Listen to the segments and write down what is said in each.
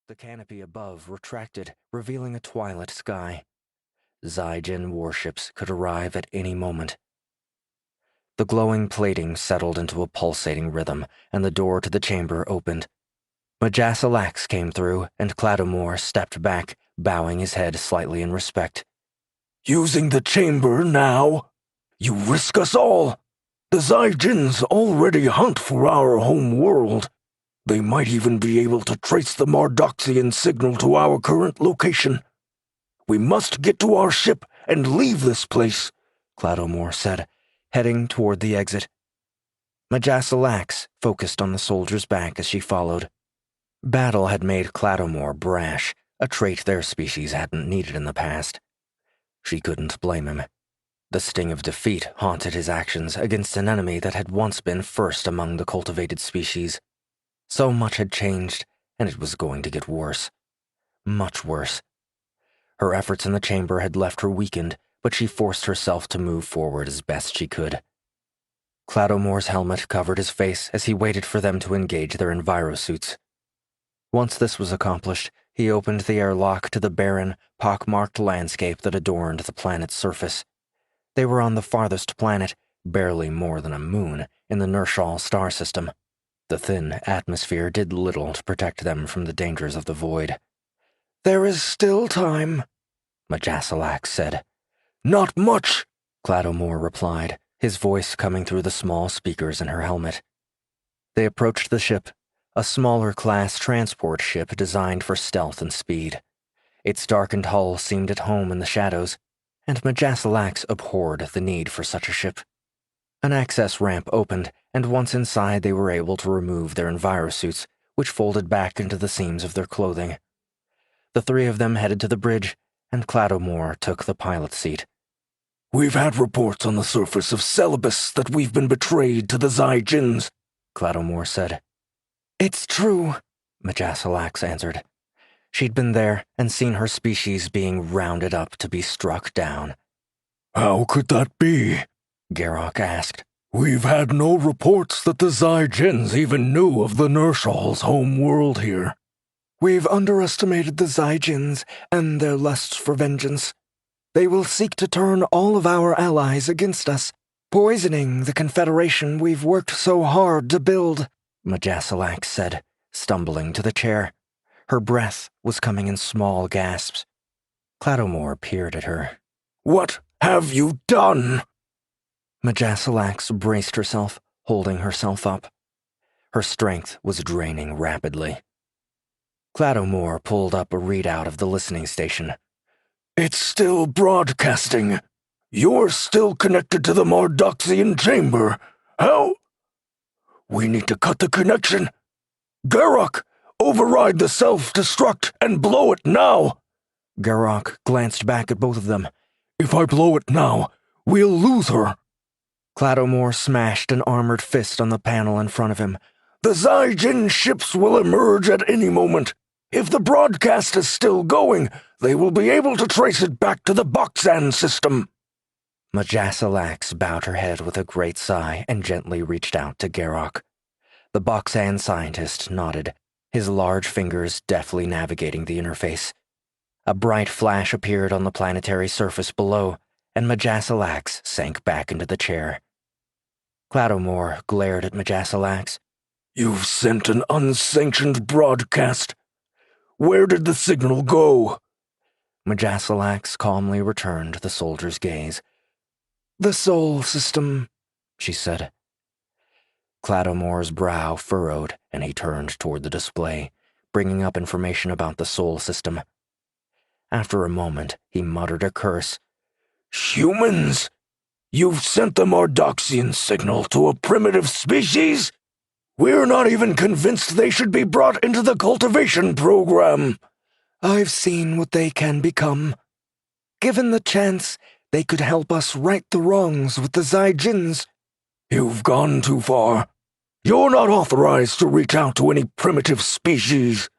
The canopy above retracted, revealing a twilight sky. Zygen warships could arrive at any moment. The glowing plating settled into a pulsating rhythm, and the door to the chamber opened. Majasalax came through, and Cladamore stepped back, bowing his head slightly in respect. "Using the chamber now? You risk us all. The Zygens already hunt for our home world. They might even be able to trace the Mardoxian signal to our current location. We must get to our ship and leave this place," Cladamore said, heading toward the exit. Majasalax focused on the soldier's back as she followed. Battle had made Cladamore brash, a trait their species hadn't needed in the past. She couldn't blame him. The sting of defeat haunted his actions against an enemy that had once been first among the cultivated species. So much had changed, and it was going to get worse. Much worse. Her efforts in the chamber had left her weakened, but she forced herself to move forward as best she could. Cladamore's helmet covered his face as he waited for them to engage their envirosuits. Once this was accomplished, he opened the airlock to the barren, pockmarked landscape that adorned the planet's surface. They were on the farthest planet, barely more than a moon, in the Nershal star system. The thin atmosphere did little to protect them from the dangers of the void. "There is still time," Majasalax said. "Not much," Cladamore replied, his voice coming through the small speakers in her helmet. They approached the ship, a smaller class transport ship designed for stealth and speed. Its darkened hull seemed at home in the shadows, and Majasalax abhorred the need for such a ship. An access ramp opened, and once inside they were able to remove their envirosuits, which folded back into the seams of their clothing. The three of them headed to the bridge, and Cladamore took the pilot's seat. "We've had reports on the surface of Celebes that we've been betrayed to the Zygens," Cladamore said. "It's true," Majasalax answered. She'd been there and seen her species being rounded up to be struck down. "How could that be?" Garrock asked. "We've had no reports that the Zygens even knew of the Nershal's home world here." "We've underestimated the Zygens and their lust for vengeance. They will seek to turn all of our allies against us, poisoning the Confederation we've worked so hard to build," Majasalax said, stumbling to the chair. Her breath was coming in small gasps. Cladamore peered at her. "What have you done?" Majasalax braced herself, holding herself up. Her strength was draining rapidly. Cladamore pulled up a readout of the listening station. "It's still broadcasting. You're still connected to the Mardoxian chamber. How? We need to cut the connection. Garrock, override the self-destruct and blow it now." Garrock glanced back at both of them. "If I blow it now, we'll lose her." Cladamore smashed an armored fist on the panel in front of him. "The Zygen ships will emerge at any moment. If the broadcast is still going, they will be able to trace it back to the Boxan system." Majasalax bowed her head with a great sigh and gently reached out to Garrock. The Boxan scientist nodded, his large fingers deftly navigating the interface. A bright flash appeared on the planetary surface below, and Majasalax sank back into the chair. Cladamore glared at Majasalax. "You've sent an unsanctioned broadcast. Where did the signal go?" Majasalax calmly returned the soldier's gaze. "The Sol system," she said. Cladamore's brow furrowed, and he turned toward the display, bringing up information about the Sol system. After a moment, he muttered a curse. "Humans? You've sent the Mardoxian signal to a primitive species? We're not even convinced they should be brought into the cultivation program." "I've seen what they can become. Given the chance, they could help us right the wrongs with the Zygens." "You've gone too far. You're not authorized to reach out to any primitive species.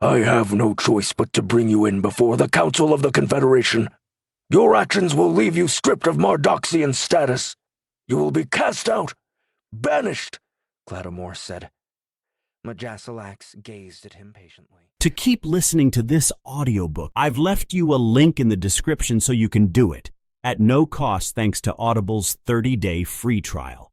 I have no choice but to bring you in before the Council of the Confederation. Your actions will leave you stripped of Mardoxian status. You will be cast out, banished," Cladamore said. Majasalax gazed at him patiently. To keep listening to this audiobook, I've left you a link in the description so you can do it, at no cost thanks to Audible's 30-day free trial.